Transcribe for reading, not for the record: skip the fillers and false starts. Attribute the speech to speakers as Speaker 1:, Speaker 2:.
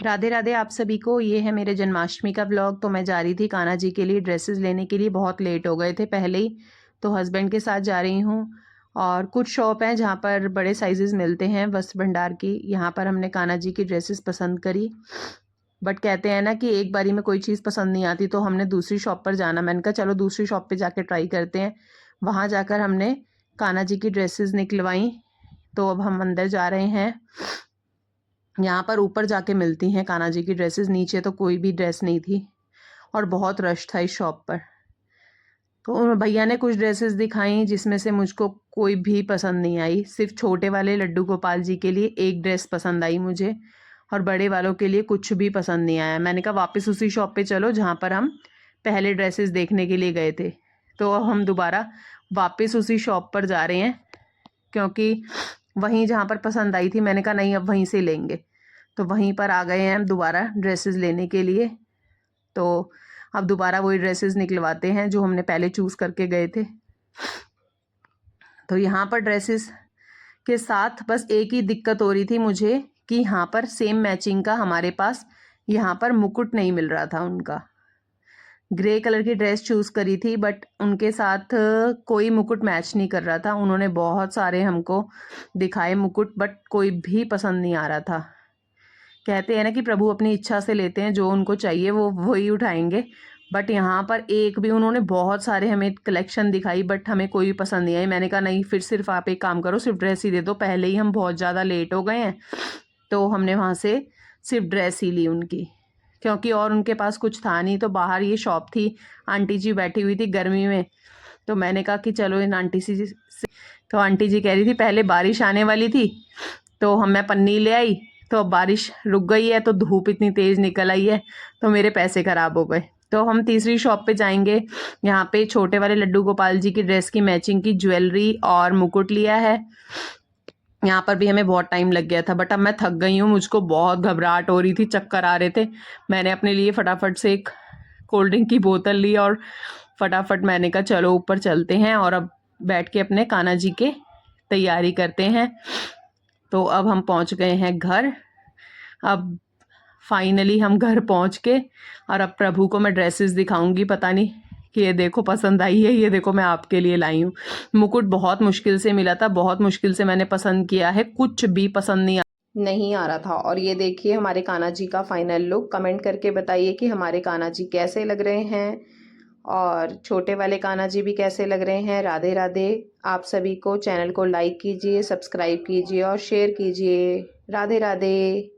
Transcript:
Speaker 1: राधे राधे आप सभी को। ये है मेरे जन्माष्टमी का व्लॉग। तो मैं जा रही थी कान्हा जी के लिए ड्रेसेस लेने के लिए, बहुत लेट हो गए थे पहले ही। तो हस्बैंड के साथ जा रही हूँ और कुछ शॉप हैं जहाँ पर बड़े साइजेस मिलते हैं वस्त्र भंडार की। यहाँ पर हमने कान्हा जी की ड्रेसेस पसंद करी, बट कहते हैं ना कि एक बारी में कोई चीज़ पसंद नहीं आती, तो हमने दूसरी शॉप पर जाना। मैंने कहा चलो दूसरी शॉप पर जाके ट्राई करते हैं। वहाँ जाकर हमने कान्हा जी की ड्रेसेस निकलवाई। तो अब हम अंदर जा रहे हैं। यहाँ पर ऊपर जाके मिलती हैं कान्हा जी की ड्रेसेस, नीचे तो कोई भी ड्रेस नहीं थी और बहुत रश था इस शॉप पर। तो उन भैया ने कुछ ड्रेसेस दिखाई जिसमें से मुझको कोई भी पसंद नहीं आई। सिर्फ छोटे वाले लड्डू गोपाल जी के लिए एक ड्रेस पसंद आई मुझे, और बड़े वालों के लिए कुछ भी पसंद नहीं आया। मैंने कहा वापस उसी शॉप पे चलो जहाँ पर हम पहले ड्रेसेस देखने के लिए गए थे। तो अब हम दोबारा वापस उसी शॉप पर जा रहे हैं, क्योंकि वहीं जहाँ पर पसंद आई थी मैंने कहा नहीं अब वहीं से लेंगे। तो वहीं पर आ गए हैं हम दोबारा ड्रेसेस लेने के लिए। तो अब दोबारा वही ड्रेसेस निकलवाते हैं जो हमने पहले चूज़ करके गए थे। तो यहाँ पर ड्रेसेस के साथ बस एक ही दिक्कत हो रही थी मुझे कि यहाँ पर सेम मैचिंग का हमारे पास यहाँ पर मुकुट नहीं मिल रहा था उनका। ग्रे कलर की ड्रेस चूज़ करी थी बट उनके साथ कोई मुकुट मैच नहीं कर रहा था। उन्होंने बहुत सारे हमको दिखाए मुकुट, बट कोई भी पसंद नहीं आ रहा था। कहते हैं ना कि प्रभु अपनी इच्छा से लेते हैं, जो उनको चाहिए वो वही उठाएंगे। बट यहाँ पर एक भी, उन्होंने बहुत सारे हमें कलेक्शन दिखाई बट हमें कोई भी पसंद नहीं आई। मैंने कहा नहीं, फिर सिर्फ आप एक काम करो, सिर्फ ड्रेस ही दे दो। पहले ही हम बहुत ज़्यादा लेट हो गए हैं, तो हमने वहाँ से सिर्फ ड्रेस ही ली उनकी, क्योंकि और उनके पास कुछ था नहीं। तो बाहर ये शॉप थी, आंटी जी बैठी हुई थी गर्मी में। तो मैंने कहा कि चलो इन आंटी सी से, तो आंटी जी कह रही थी पहले बारिश आने वाली थी, तो मैं पन्नी ले आई। तो अब बारिश रुक गई है, तो धूप इतनी तेज़ निकल आई है, तो मेरे पैसे ख़राब हो गए। तो हम तीसरी शॉप पे जाएंगे। यहाँ पे छोटे वाले लड्डू गोपाल जी की ड्रेस की मैचिंग की ज्वेलरी और मुकुट लिया है। यहाँ पर भी हमें बहुत टाइम लग गया था, बट अब मैं थक गई हूँ, मुझको बहुत घबराहट हो रही थी, चक्कर आ रहे थे। मैंने अपने लिए फटाफट से एक कोल्ड ड्रिंक की बोतल ली और फटाफट मैंने कहा चलो ऊपर चलते हैं और अब बैठ के अपने कान्हा जी के तैयारी करते हैं। तो अब हम पहुंच गए हैं घर। अब फाइनली हम घर पहुंच के, और अब प्रभु को मैं ड्रेसेस दिखाऊंगी। पता नहीं कि ये देखो पसंद आई है, ये देखो मैं आपके लिए लाई हूँ। मुकुट बहुत मुश्किल से मिला था, बहुत मुश्किल से मैंने पसंद किया है, कुछ भी पसंद नहीं आ रहा था। और ये देखिए हमारे कान्हा जी का फाइनल लुक। कमेंट करके बताइए कि हमारे कान्हा जी कैसे लग रहे हैं और छोटे वाले कान्हा जी भी कैसे लग रहे हैं। राधे राधे आप सभी को। चैनल को लाइक कीजिए, सब्सक्राइब कीजिए और शेयर कीजिए। राधे राधे।